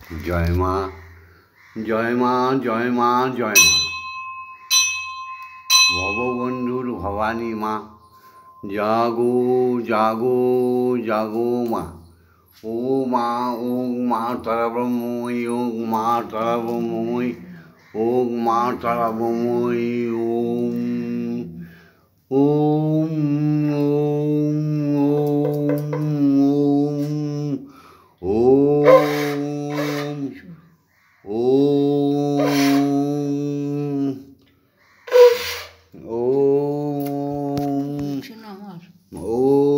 জয় মা, জয় মা, জয় মা, জয় মা। ভববন্ধুর ভবানী মা, জাগো জাগো জাগো মা। ও মা, ও মা তারা ব্রহ্মময়ী, ও মা তারা ব্রহ্মময়ী, ও মা তারা ব্রহ্মময়ী। ওম ওম ওম ওম ওম ওম ওম।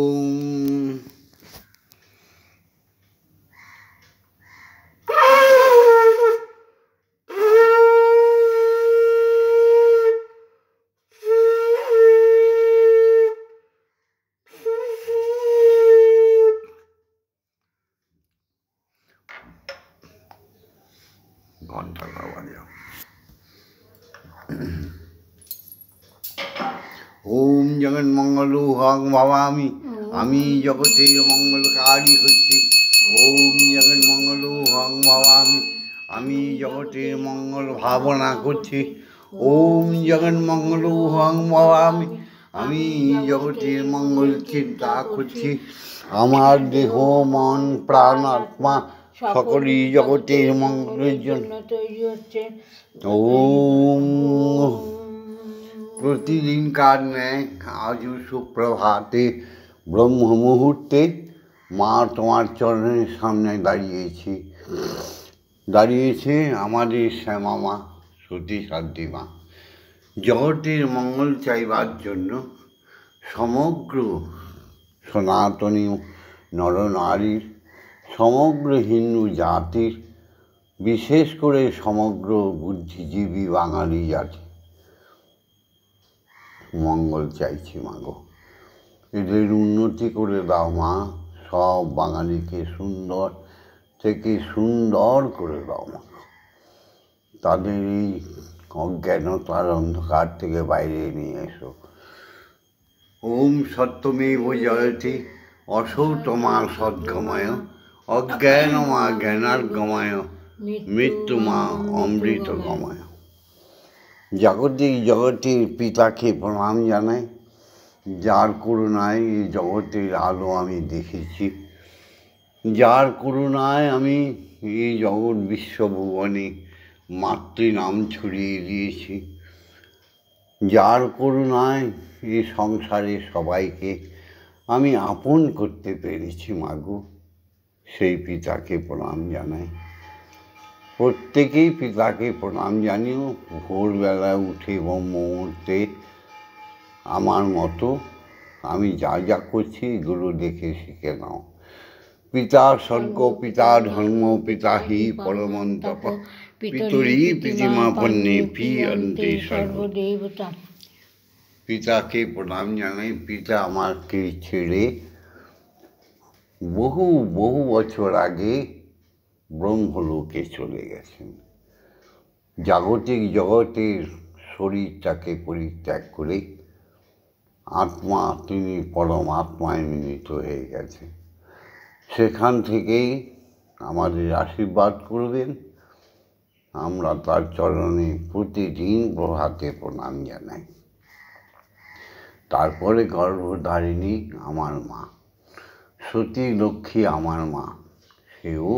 ঘন্টাটা বাজাও। ওম জগন্মঙ্গল হং ভবামি, আমি জগতের মঙ্গলকারী হচ্ছি। ওম জগন্মঙ্গল হং ভবামি, আমি জগতের মঙ্গল ভাবনা করছি। ওম জগন্মঙ্গল হং ভবামি, আমি জগতের মঙ্গল চিন্তা করছি। আমার দেহ মন প্রাণ আত্মা সকলই জগতের মঙ্গলের জন্য তৈরি হচ্ছে। ওম। প্রতিদিনকার ন্যায় আজও সুপ্রভাতে ব্রহ্ম মুহূর্তে মা তোমার চরণের সামনে দাঁড়িয়েছে আমাদের শ্যামা মা, সতী সাধ্যী মা। জগতের মঙ্গল চাইবার জন্য সমগ্র সনাতনী নরনারীর, সমগ্র হিন্দু জাতির, বিশেষ করে সমগ্র বুদ্ধিজীবী বাঙালি জাতি মঙ্গল চাইছি মাগো। এদের উন্নতি করে দাও মা, সব বাঙালিকে সুন্দর থেকে সুন্দর করে দাও মা। তাদের এই অজ্ঞানতার অন্ধকার থেকে বাইরে নিয়ে এসো। ওম সত্যমেব জয়তে অসৌতমা সদ্গময়, অজ্ঞানমা জ্ঞানার্গময়, মৃত্যুমা অমৃতগময়। জাগতিক জগতের পিতাকে প্রণাম জানাই, যার করুণায় এই জগতের আলো আমি দেখেছি, যার করুণায় আমি এই জগৎ বিশ্বভুবনে মাতৃনাম ছড়িয়ে দিয়েছি, যার করুণায় এই সংসারে সবাইকে আমি আপন করতে পেরেছি মাগো, সেই পিতাকে প্রণাম জানাই। প্রত্যেকেই পিতাকে প্রণাম জানিও। ভোরবেলা উঠে এবং মুহূর্তে আমার মতো আমি যা যা করছি এগুলো দেখে শিখে নাও। পিতা স্বর্গ, পিতা ধর্ম, পিতা হি পরমন্তপ, পিতরি পিতিমা পন্নে পিয়ন্তে সর্বদেবতা। পিতাকে প্রণাম জানাই। পিতা আমাকে ছেড়ে বহু বহু বছর আগে ব্রহ্মলোকে চলে গেছেন। জাগতিক জগতের শরীরটাকে পরিত্যাগ করে আত্মা, তিনি পরমাত্মায় মিলিত হয়ে গেছে। সেখান থেকেই আমাদের আশীর্বাদ করবেন। আমরা তার চরণে প্রতিদিন প্রভাতে প্রণাম জানাই। তারপরে গর্ভধারিণী আমার মা, সতী লক্ষ্মী আমার মা, সেও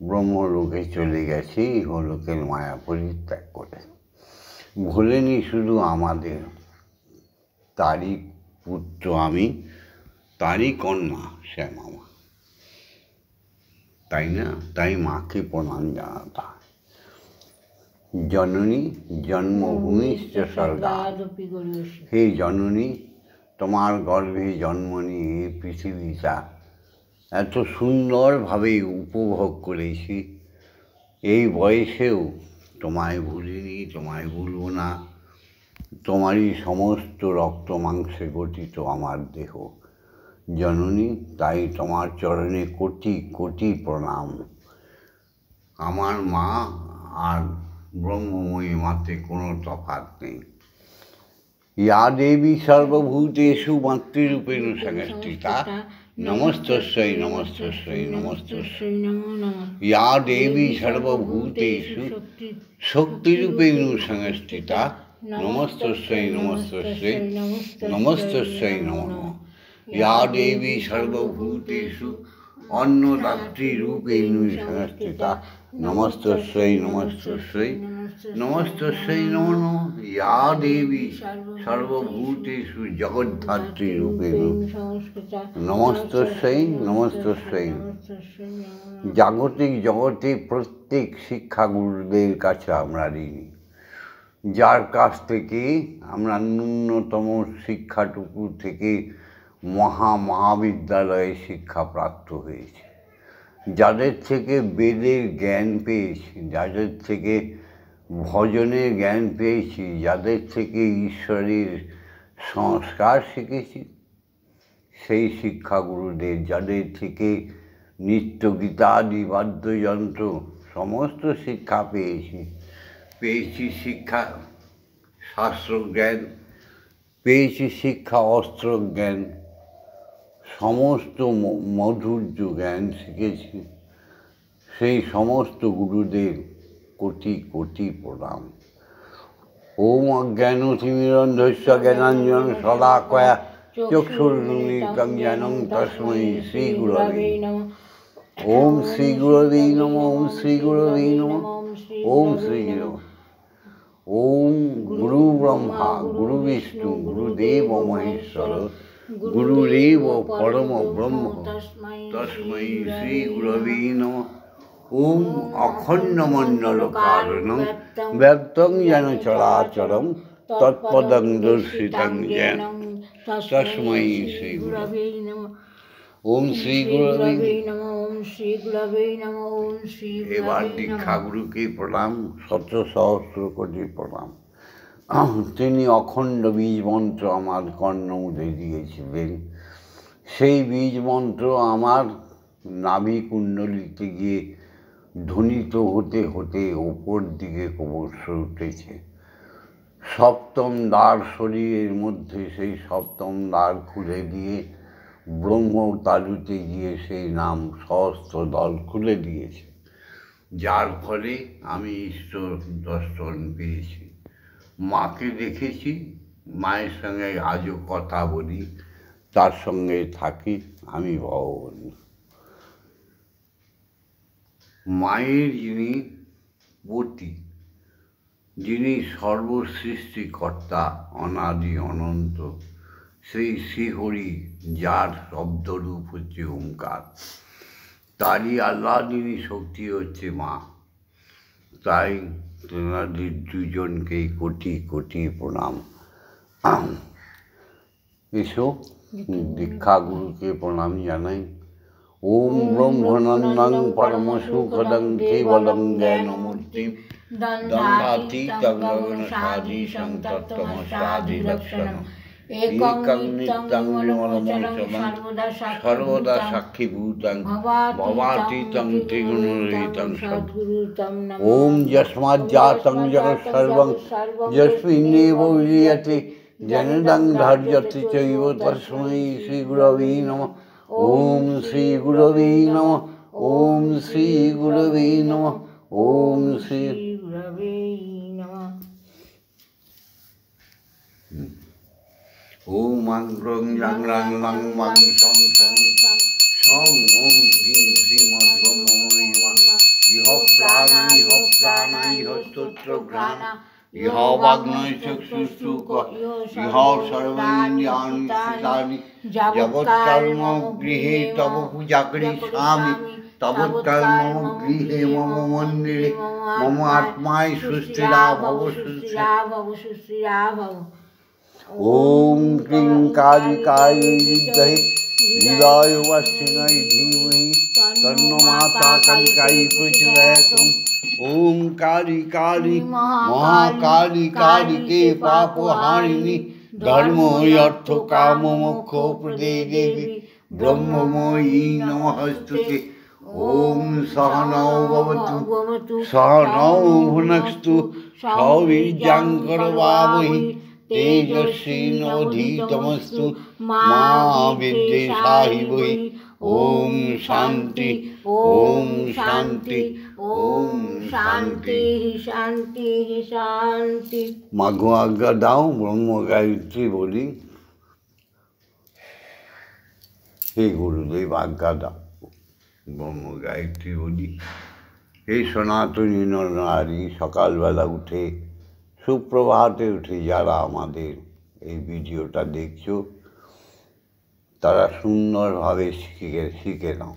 ব্রহ্মলোকে চলে গেছে ইহলোকের মায়া পরিত্যাগ করে। ভোলেনি শুধু আমাদের, তারই পুত্র আমি, তারই কন্যা শ্যামা মা, তাই না? তাই মাকে প্রণাম জানাতা। জননী জন্মভূমিশ্চ স্বর্গাদপি গরীয়সী। হে জননী, তোমার গর্ভে জন্ম নিয়ে পৃথিবীটা এত সুন্দরভাবে উপভোগ করেছি। এই বয়সেও তোমায় ভুলিনি, তোমায় ভুলব না। তোমারই সমস্ত রক্ত মাংসে গঠিত আমার দেহ জননী, তাই তোমার চরণে কোটি কোটি প্রণাম। আমার মা আর ব্রহ্মময়ী মাতে কোনো তফাৎ নেই। ইয়া দেবী সর্বভূতেষু মাতৃরূপেণ সংস্থিতা, नमस्तस्यै नमस्तस्यै नमस्तस्यै या देवी सर्वभूतेषु शक्तिरूपेण संस्थिता नमस्तस्यै नमस्तस्यै नमस्तस्यै नमो नमः या देवी सर्वभूतेषु अन्नदात्रीरूपेण संस्थिता नमस्तस्यै नमस्तस्यै नमस्तस्यै नमो नमः या देवी सर्वभूतेषु जगद्धात्रीरूपेण नमस्तस्यै नमस्तस्यै। জাগতিক জগতে প্রত্যেক শিক্ষাগুরুদের কাছে আমরা ঋণী, যার কাছ থেকে আমরা ন্যূনতম শিক্ষাটুকু থেকে মহাবিদ্যালয়ে শিক্ষা প্রাপ্ত হয়েছে, যাদের থেকে বেদের জ্ঞান পেয়েছি, যাদের থেকে ভজনের জ্ঞান পেয়েছি, যাদের থেকে ঈশ্বরের সংস্কার শিখেছি, সেই শিক্ষাগুরুদের, যাদের থেকে নিত্য গীতাদি বাদ্যযন্ত্র সমস্ত শিক্ষা পেয়েছি শিক্ষা শাস্ত্রজ্ঞান, পেয়েছি শিক্ষা অস্ত্রজ্ঞান, সমস্ত মধুর্য জ্ঞান শিখেছি। সেই সমস্ত গুরুদের কোটি কোটি প্রণাম। ওম অজ্ঞানতিমিরন্ধস্য জ্ঞানাঞ্জন শলাকয়া চক্ষুর্মিলিतं येन তস্मै শ্রীগুরবে নমঃ। ওম শ্রীগুরবে নমঃ। ওম শ্রীগুরবে নমঃ। ওম শ্রীগুরবে। ওম গুরু ব্রহ্মা গুরু বিষ্ণু গুরুদেব মহেশ্বর গুরুরেব পরম ব্রহ্ম তস্मै শ্রীগুরবে নমঃ। ওম অখণ্ডমণ্ডলকারণং ব্যক্তং যেন চরাচরং তৎপদং দর্শিতং যেন তস্मै শ্রীগুরবে নমঃ। ওম শ্রীগুরবে নমঃ। ওম শ্রীগুরবে নমঃ। ওম শ্রীগুরবে। এবার দীক্ষাগুরুকে প্রণাম, শত সহস্র কোটি প্রণাম। তিনি অখণ্ড বীজ মন্ত্র আমার কর্ণমুদে দিয়েছিলেন। সেই বীজ মন্ত্র আমার নাভিকুণ্ডলিতে গিয়ে ধ্বনিত হতে হতে ওপর দিকে ক্রমশ উঠেছে। সপ্তম দ্বার শরীরের মধ্যে সেই সপ্তম দ্বার খুলে দিয়ে ব্রহ্ম তালুতে গিয়ে সেই নাম সহস্র দল খুলে দিয়েছে, যার ফলে আমি ঈশ্বর দর্শন পেয়েছি। মাকে দেখেছি, মায়ের সঙ্গে আজও কথা বলি, তার সঙ্গে থাকি, আমি ভগবান। মায়ের যিনি পতি, যিনি সর্বসৃষ্টিকর্তা অনাদি অনন্ত, সেই শ্রীহরি, যার শব্দরূপ হচ্ছে ওঙ্কার, তারই আহ্লাদিনী শক্তি হচ্ছে মা। তাই তেনাদের দুজনকেই কোটি কোটি প্রণাম। এসো দীক্ষাগুরুকে প্রণাম জানাই। ওম ব্রহ্মানন্দং পরমসুখদং কেবলং জ্ঞানমূর্তিম দণ্ডাতীतं গগনসদৃশং তত্ত্বমস্যাদিলক্ষণम् একং নিত্যং নির্মলমচলং সর্বদা সাক্ষীভূতং ভবাতীतं ত্রিগুণরহিतं সদ্গুরুং নমঃ। ওম যস্মাজ্জাतं জগৎসর্বং যস্মিন্নেব বিলীয়তে জনদং ধার্যতে চৈব তস্मै শ্রীগুরবে নমঃ। ওম শ্রীগুরবে নমঃ। ওম শ্রীগুরবে নমঃ। ওম শ্রীগুরবে নমঃ। ওম আংগ্রং জাং রাং লাং মাং সং সং সং ওম ক্রিং শ্রীমদ্ব্রহ্মময়িমা ইহ প্রাণা ইহ স্তোত্র ঘ্রাণা ইহ বাগ্নয় চক্ষুঃ ইহ সর্বইন্দ্রিয়াণি স্থিতানি জগৎকর্ম গৃহে তব পূজা করিষ্যামি তবৎকর্ম গৃহে মম মন্দিরে মম আত্মায় সুস্থিরা ভব সুস্থিরা ভব। ওম ক্রিং কালিকায় বিদ্মহে হৃদয়বস্তিনায় ধীমহি তন্নো মাতা কালিকায় প্রচোদয়াৎ। ওম কালী কালী মহাকালী কালিকে পাপহারিণী ধর্ম অর্থ কাম মোক্ষ প্রদে দেবী ব্রহ্মময়ী নমস্তুতে। ওম সহনৌ ভবতু সহনৌ ভুনক্তু সহ বীর্যং করবাবহি তেজস্বিনাবধীতমস্তু মা বিদ্বিষাহি বহি ওম শান্তি, ওম শান্তি, ওম শান্তি। শান্তি শান্তি। মাগো আজ্ঞা দাও ব্রহ্ম গায়ত্রী বলি। হে গুরুদেব আজ্ঞা দাও ব্রহ্ম গায়ত্রী বলি। এই সনাতনী নারী সকালবেলা উঠে, সুপ্রভাতে উঠে যারা আমাদের এই ভিডিওটা দেখছো, তারা সুন্দরভাবে শিখে নাও।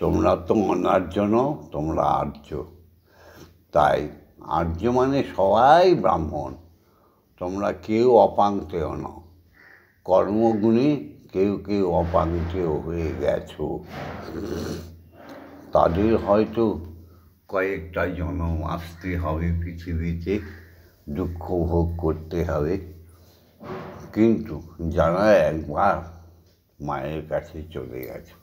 তোমরা তো অনার্য নও, তোমরা আর্য। তাই আর্য মানে সবাই ব্রাহ্মণ। তোমরা কেউ অপাঙ্ক্তেয় নও। কর্মগুণে কেউ কেউ অপাঙ্ক্তেয় হয়ে গেছো। তাদের হয়তো কয়েকটা জন্ম আসতে হবে পৃথিবীতে, দুঃখ ভোগ করতে হবে, কিন্তু যারা একবার মায়ের কাছে চলে গেছো,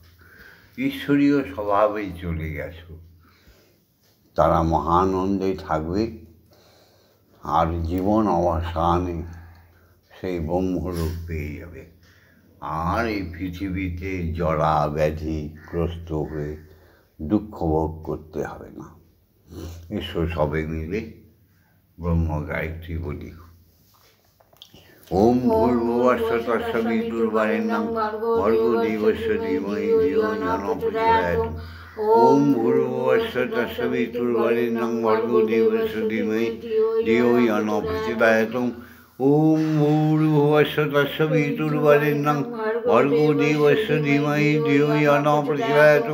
ঈশ্বরীয় স্বভাবে চলে গেছো, তারা মহানন্দে থাকবে। আর জীবন অবসানে সেই ব্রহ্মলোক পেয়ে যাবে। আর এই পৃথিবীতে জরা ব্যাধিগ্রস্ত হয়ে দুঃখ ভোগ করতে হবে না। এসো সবে মিলে ব্রহ্ম গায়ত্রী বলি। ওম ভূর্ভুবস্সুঃ তৎসবিতুর্বরেণ্যং ভর্গো দেবস্য ধীমহি ধিয়ো যো নঃ প্রচোদয়াৎ। ওম ভূর্ভুবস্সুঃ তৎসবিতুর্বরেণ্যং ভর্গো দেবস্য ধীমহি ধিয়ো যো নঃ প্রচোদয়াৎ। ওম ভূর্ভুবস্সুঃ তৎসবিতুর্বরেণ্যং ভর্গো দেবস্য ধীমহি ধিয়ো যো নঃ প্রচোদয়াৎ।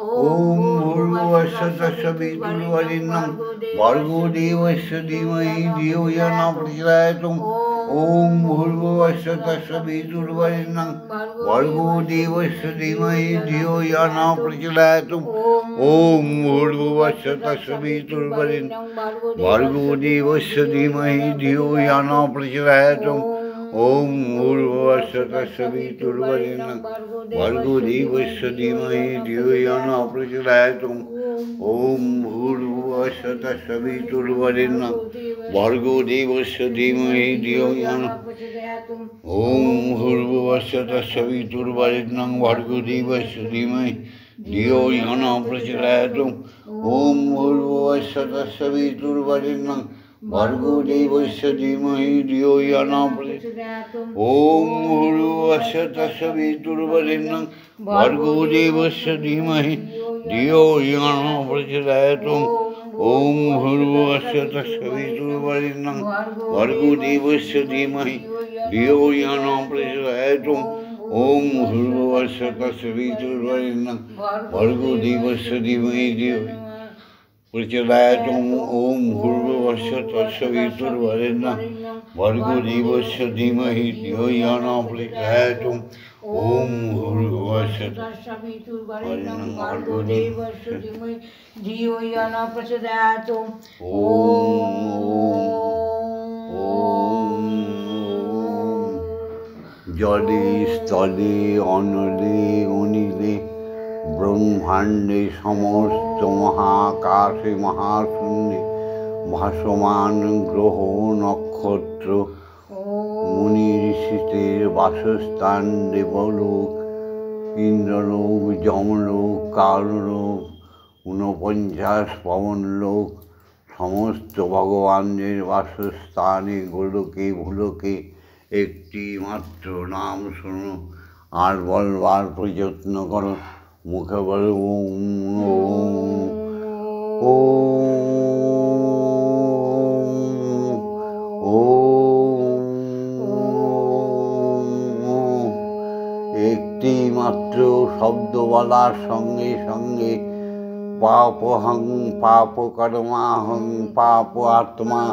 ওম ভূর্ভুবস্সুঃ তৎসবিতুর্বরেণ্যং ভর্গো দেবস্য ধীমহি ধিয়ো যো নঃ প্রচোদয়াৎ। ওম ভূর্ভুবস্সুঃ তৎসবিতুর্বরেণ্যং ভর্গো দেবস্য ধীমহি ধিয়ো যো নঃ প্রচোদয়াৎ। ওম ভূর্ভুবস্সুঃ তৎসবিতুর্বরেণ্যং ভর্গো দেবস্য ধীমহি ধিয়ো যো নঃ প্রচোদয়াৎ। ওম ভূর্ভুবস্সুঃ তৎসবিতুর্বরেণ্যং ভর্গো দেবস্য ধীমহি ধিয়ো যো নঃ প্রচোদয়াৎ। ওম ভূর্ভুবস্সুঃ তৎসবিতুর্বরেণ্যং ভর্গো দেবস্য ধীমহি ধিয়ো যো নঃ প্রচোদয়াৎ। ওম ভূর্ভুবস্সুঃ তৎসবিতুর্বরেণ্যং ভর্গো দেবস্য ধীমহি ধিয়ো যো নঃ প্রচোদয়াৎ। ওম ভূর্ভুবস্সুঃ তৎসবিতুর্বরেণ্যং ভর্গো দেবস্য ধীমহি ধিয়ো যো নঃ প্রচোদয়াৎ। ওম ভূর্ভুবস্সুঃ তৎসবিতুর্বরেণ্যং ভর্গো দেবস্য ধীমহি ধিয়ো যো নঃ প্রচোদয়াৎ। ওম ভূর্ভুবস্সুঃ তৎসবিতুর্বরেণ্যং ভর্গো দেবস্য ধীমহি ধিয়ো যো নঃ প্রচোদয়াৎ। ওম ভূর্ভুবস্সুঃ তৎসবিতুর্বরেণ্যং ভর্গো দেবস্য ধীমহি ধিয়ো প্রচোদয়াৎ। ওম ভূর্ভুবস্সুঃ তৎসবিতুর্বরেণ্যং ভর্গো দেবস্য ধীমহি ধিয়ো যো নঃ প্রচোদয়াৎ। ওম ভূর্ভুবস্সুঃ তৎসবিতুর্বরেণ্যং ভর্গো দেবস্য ধীমহি ধিয়ো যো নঃ প্রচোদয়াৎ। জলে স্থলে অনলে অনিলে ব্রহ্মাণ্ডে সমস্ত মহাকাশে মহাশূন্যে ভাসমান গ্রহ নক্ষত্র, মুনি ঋষিদের বাসস্থান, দেবলোক, ইন্দ্রলোক, যমলোক, কাললোক, ৪৯ পবনলোক, সমস্ত ভগবানদের বাসস্থানে গোলকে ভুলোকে একটি মাত্র নাম শোনো আর বলবার প্রযত্ন করো। মুখে বলো ওম ওম। একটি মাত্র শব্দ বলার সঙ্গে সঙ্গে পাপহং পাপ কর্মাহং পাপ আত্মা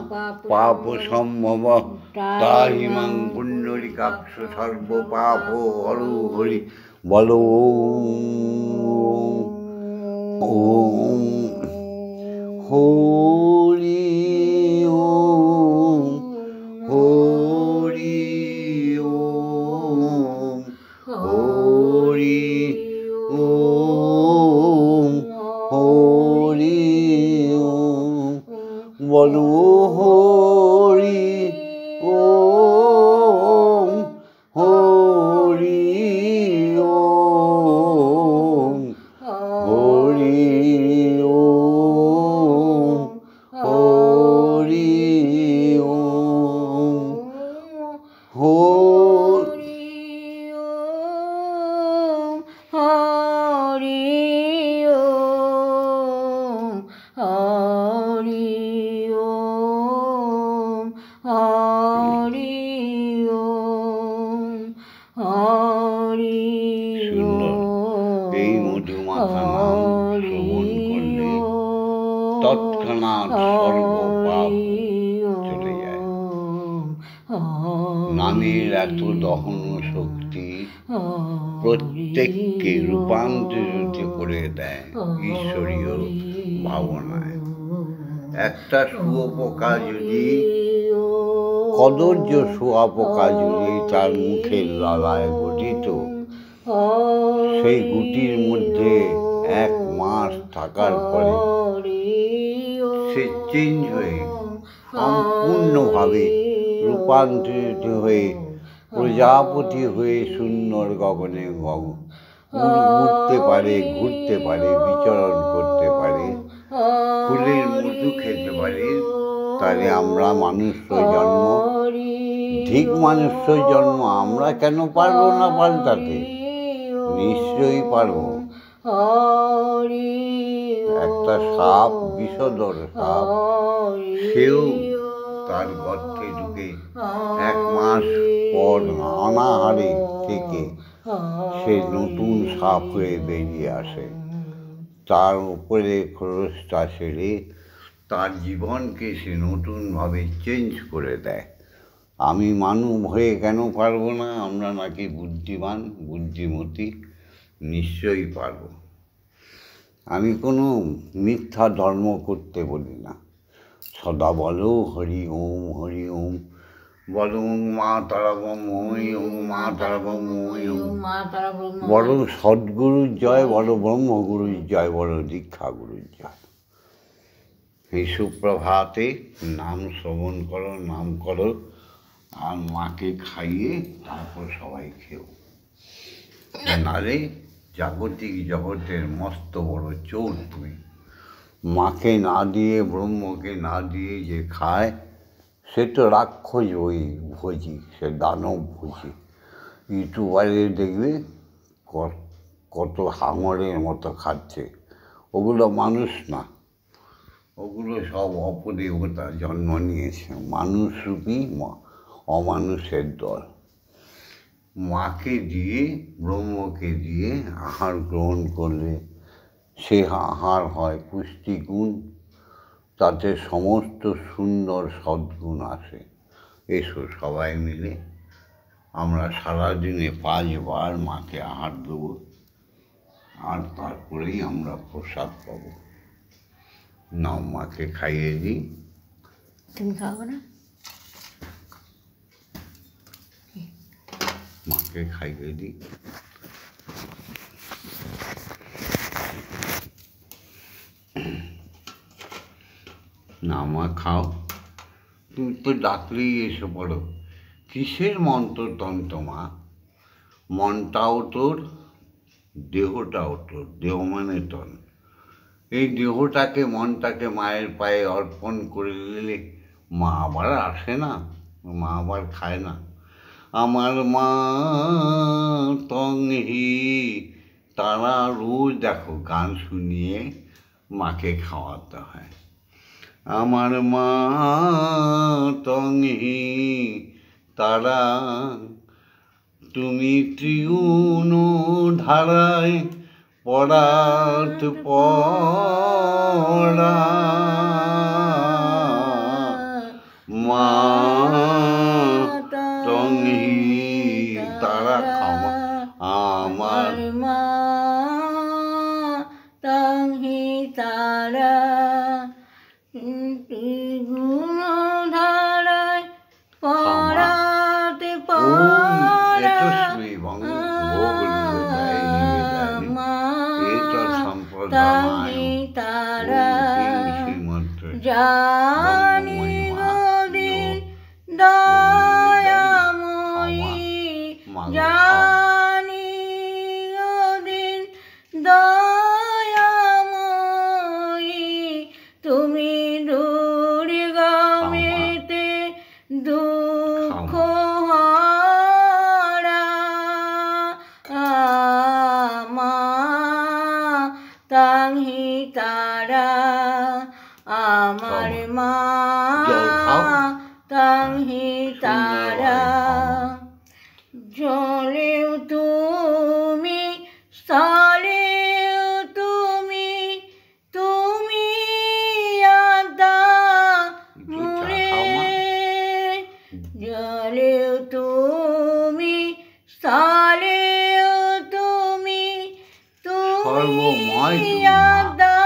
পাপ সম্ভব তাহিমাং পুণ্ডরিকাক্ষ সর্ব পাপ হরু হরি। বলো ওম হরি ওম হরি ওম হরি ওম হরি ওম। বলো হরি ওম হরি ওম ওম হরি ওম হরি সুন্দর। এই মধু মাখা নাম শ্রবণ করলে তৎক্ষণাৎ সর্ব পাপ চলে যায়। নামের এত দহন শক্তি প্রত্যেককে রূপান্তরিত করে দেয় ঈশ্বরীয় ভাবনায়। একটা শুয়োপোকা যদি কদর্য শুয়োপোকা যদি তার মুখের লালায় গঠিত, সেই গুটির মধ্যে 1 মাস থাকার পরে সে চেঞ্জ হয়ে সম্পূর্ণভাবে রূপান্তরিত হয়ে প্রজাপতি হয়ে সুন্দর গগনে উড়তে পারে, ঘুরতে পারে, বিচরণ করতে পারে, ফুলের মধু খেতে পারে। তাহলে আমরা মানুষ্য জন্ম, ঠিক মানুষ্য জন্ম আমরা কেন পারবো না পাল্টাতে? নিশ্চয়ই পারবো। একটা সাপ, বিষধর সাপ, সেও তার গর্তে ঢুকে 1 মাস পর অনাহারে থেকে সে নতুন সাপ হয়ে বেরিয়ে আসে। তার উপরে খরচটা সেরে তার জীবনকে সে নতুনভাবে চেঞ্জ করে দেয়। আমি মানব হয়ে কেন পারবো না? আমরা নাকি বুদ্ধিমান, বুদ্ধিমতী, নিশ্চয়ই পারবো। আমি কোনো মিথ্যা ধর্ম করতে বলি না। সদা বলো হরি ওম, হরি ওম। বলো ওম মা তারা ব্রহ্মই, ওম মা তারা ব্রহ্মই, বড় সদ্গুরুর জয়, বড় ব্রহ্মগুরুর জয়, বড় দীক্ষাগুরুর জয়। এই সুপ্রভাতে নাম শ্রবণ করো, নাম করো, আর মাকে খাইয়ে তারপর সবাই খেও। নারে জাগতিক জগতের মস্ত বড় চোর তুমি। মাকে না দিয়ে, ব্রহ্মকে না দিয়ে যে খায় সে তো রাক্ষস ভোজি, সে দানব ভোজি। ইউটিউবারে দেখবে কত হাঙরের মতো খাচ্ছে। ওগুলো মানুষ না, ওগুলো সব অপদেবতা জন্ম নিয়েছে, মানুষরূপী অমানুষের দল। মাকে দিয়ে, ব্রহ্মকে দিয়ে আহার গ্রহণ করলে সে আহার হয় পুষ্টিগুণ, তাতে সমস্ত সুন্দর সদ্গুণ আসে। এসো সবাই মিলে আমরা সারাদিনে 5 বার মাকে আহার দেবো, আর তারপরেই আমরা প্রসাদ পাবো। নাও মাকে খাইয়ে দিই। তুমি খাবো না? মাকে খাইয়ে দিই। না মা খাও, তুমি তো ডাকলেই এসে পড়ো। কিসের মন্ত্রতন্ত্র মা? মনটাও তোর, দেহটাও তোর, দেহ মানে তন। এই দেহটাকে, মনটাকে মায়ের পায়ে অর্পণ করে দিলে মা আবার আসে না, মা আবার খায় না। আমার মা তংহি, তারা রোজ দেখো গান শুনিয়ে মাকে খাওয়াতে হয়। আমার মা তংহি তারা, তুমি ত্রিগুণ ধারায় পড়াত পড়া। মা তংহি তারা খাওয়া আমার মা তংহি তারা, গুণ ধারায় পড়াতে পড়া। তংহি তারা জানি গোদিন দয়াময়ী, জানি গোদিন দয়াময়ী, তুমি দুর্গমেতে দুঃখ হারা। মা তংহি তারা, আমার মা জল খাও। তাহি তারা সুন্দরভাবে জলেও তুমি স্থলেও তুমি তুমি আদা একটু চা মুরে খাও মা। জলেও তুমি স্থলেও তুমি সর্বময় তুমি তুমি মা। আদা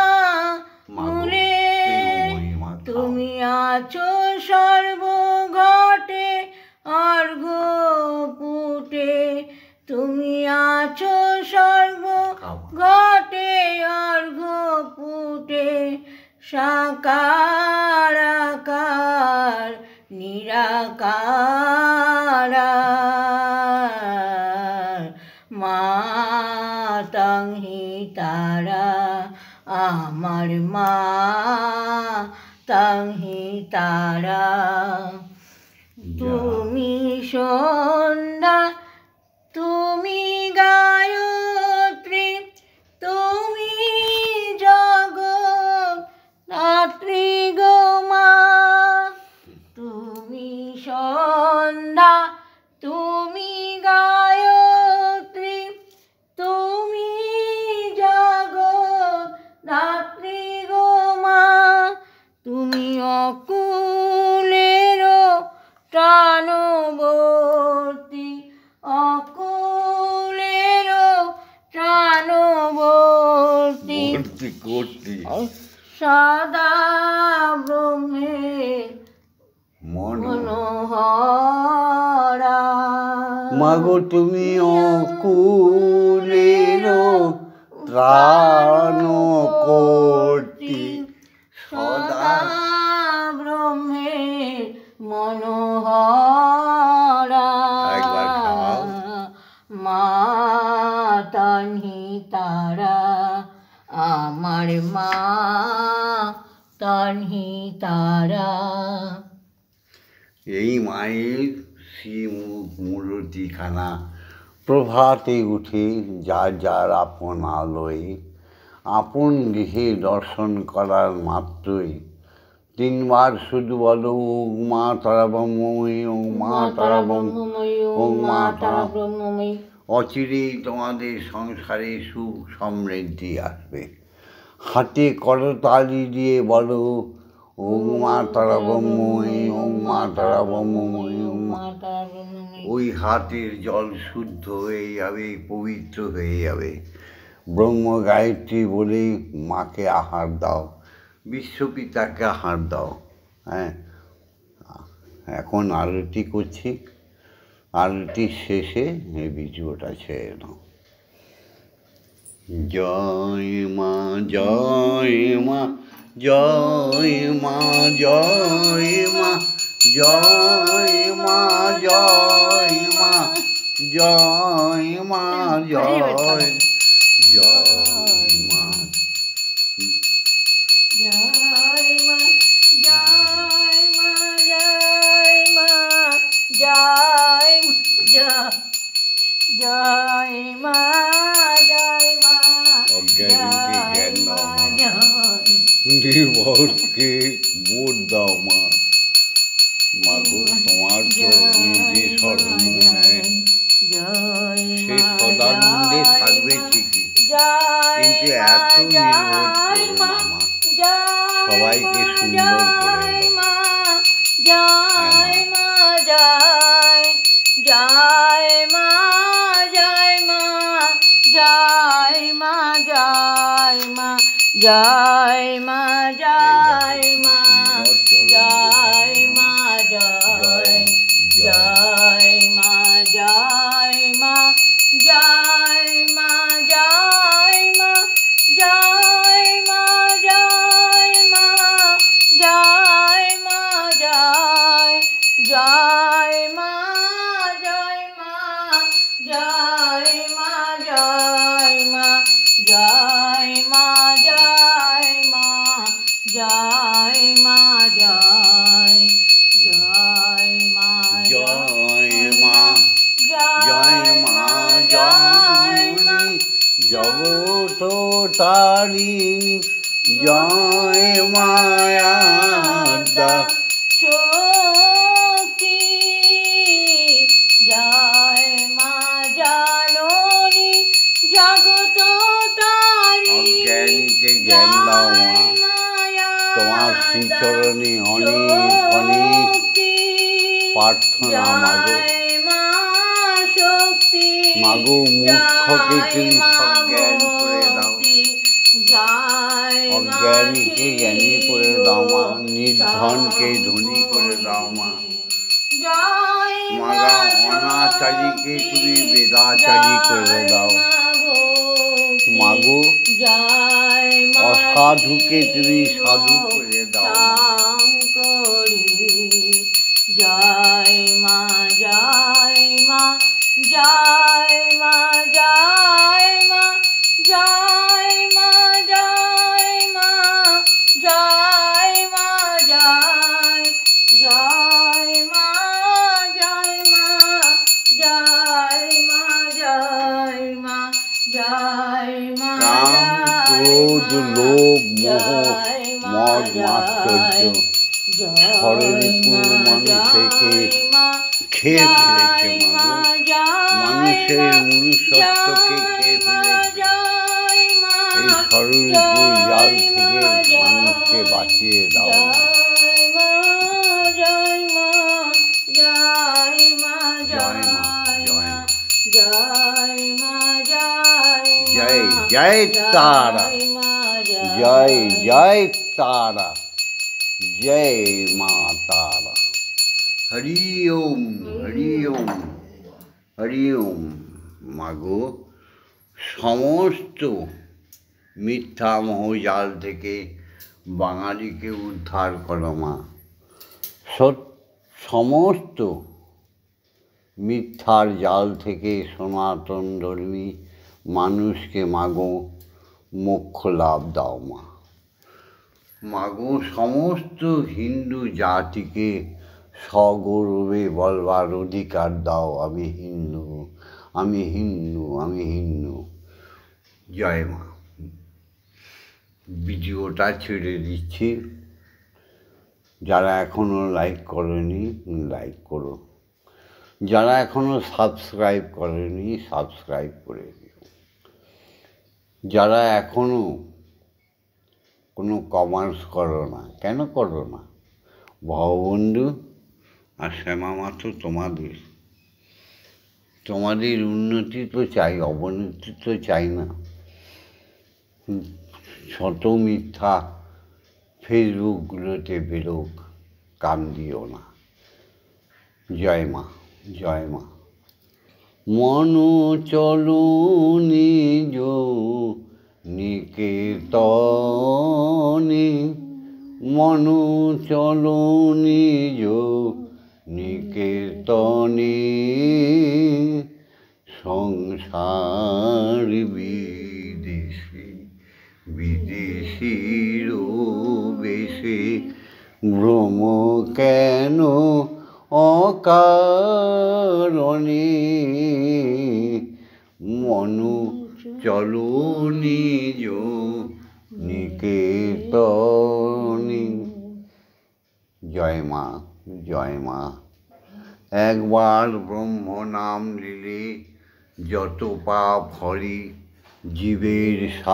মা গো, মুরে প্রেমময়ী মা, খাও। তুমি আছো সর্বঘটে অর্ঘ পুটে তুমি আছো সর্বঘটে অর্ঘ পুটে সাকার আকার নিরাকার মা তাহি তারা আমার মা তাহি তারা তুমি সন্ধ্যা তুমি গায়ত্রী তুমি জগৎ রাত্রি গো মা তুমি সন্ধ্যা তুমি গায়ত্রী তুমি জগৎ রাত্রি গো মা তুমি অকুলেরও প্রাণবর্তী অকুলেরও প্রাণবর্তী ভর্তি করতি সদা ব্রহ্মের মনোহরা মাগো তুমি অকুলেরও ত্রাণ করতি সদা ব্রহ্মের মনোহরা একবার খাও। মা তাহি তারা আমার মা তাহি তারা এই মায়ের শ্রীমুখ মূর্তিখানা প্রভাতে উঠে যার যার আপন আলোয় আপন গৃহে দর্শন করার মাত্রই তিনবার শুধু বলো ও মা তারা ব্রহ্মময়ী, ও মা তারা ব্রহ্মময়ী, ও মা তারা ব্রহ্মময়ী অচিরেই তোমাদের সংসারে সুখ সমৃদ্ধি আসবে। হাতে করতালি দিয়ে বলো ও মা তারা ব্রহ্মময়ী, ও মা তারা ব্রহ্মময়ী, ও মা। ওই হাতের জল শুদ্ধ হয়ে যাবে, পবিত্র হয়ে যাবে। ব্রহ্ম গায়ত্রী বলে মাকে আহার দাও, বিশ্বপিতাকে আহার দাও। হ্যাঁ, এখন আরতি করছি, আরতির শেষে এই ভিডিওটা ছেড়ে নাও। জয় মা, জয় মা, জয় মা, জয় মা, জয় মা, জয় মা, জয় মা, জয় জয় মা। জয় মা জয় মা জয় মা জয় জয় মা জয় মা অজ্ঞানীকে জ্ঞান দাও মা, জয় নির্ভরকে বোধ দাও মা। মাগো তোমার চরণে যে শরণ নেয় সে সদানন্দে থাকবে ঠিকই, কিন্তু এত নির্ভর করো না মা, সবাইকে সুন্দর করে দাও। জয় মা জয় জয় মা জয় মা জয় মা জয় মা জয় মা জয় মা জয় মা জয় জয় মা জয় মা জয় মা জয় মা জয় মা জয় মা জয় মা জয় জয় মা জয় মা জয় মা জয় মা জয় মা জয় মা জয় মা জয় জয় মা জয় মা, জয় মা জননী জগৎ তারিণী জয় মায়া দাস শক্তি জয় মা জাননী জগত তারি অজ্ঞানীকে জ্ঞান দাও মা তোমার শ্রীচরণে অনেক অনেক প্রার্থনা মাগো মাগো মূর্খকে তুমি সব জ্ঞান করে দাও অজ্ঞানীকে জ্ঞানী করে দাও মা নির্ধনকে ধনী করে দাও মা মাগা অনাচারীকে তুমি বেদাচারী করে দাও মাগো অসাধুকে তুমি সাধু করে দাও জয় মা জয় মা জয় মা জয় মা জয় মা জয় মা জয় মা জয় জয় মা জয় মা জয় মা জয় মা জয় মা কাম ক্রোধ লোভ মোহ মদ মাৎসর্য ষড়রিপুর মানুষকে খেয়ে ফেলেছে মানুষের মনুষ্যত্বকে খেয়ে ফেলেছে এই ষড়রিপুর জাল থেকে মানুষকে বাঁচিয়ে দাও জয় মা জয় মা জয় মা জয় মা জয় মা জয় জয় তারা জয় জয় তারা জয় মা তারা হরি ওম হরি ওম হরি ওম মাগো সমস্ত মিথ্যা মোহজাল থেকে বাঙালিকে উদ্ধার করো মা সমস্ত মিথ্যার জাল থেকে সনাতন ধর্মী মানুষকে মাগো মোক্ষ লাভ দাও মা মাগো সমস্ত হিন্দু জাতিকে সগৌরবে বলবার অধিকার দাও আমি হিন্দু আমি হিন্দু আমি হিন্দু জয় মা ভিডিওটা ছেড়ে দিচ্ছি যারা এখনও লাইক করেনি লাইক করো যারা এখনও সাবস্ক্রাইব করেনি সাবস্ক্রাইব করে দিও যারা এখনও কোনো কমার্স করো না কেন করো না ভববন্ধু আর শ্যামা মাত্র তোমাদের উন্নতি তো চাই অবনতি তো চাই না শত মিথ্যা ফেসবুকগুলোতে বেরোক কান দিও না জয় মা জয় মা মন চলো নিজ নিকেতনে মন চলো নিজ নিকেতনে সংসার বিদেশে বিদেশির বেশে ভ্রম কেন অকারণে মনু চলো নিজ নিকেতনে জয় মা জয় মা একবার ব্রহ্ম নাম নিলে যত পাপ হরি জীবের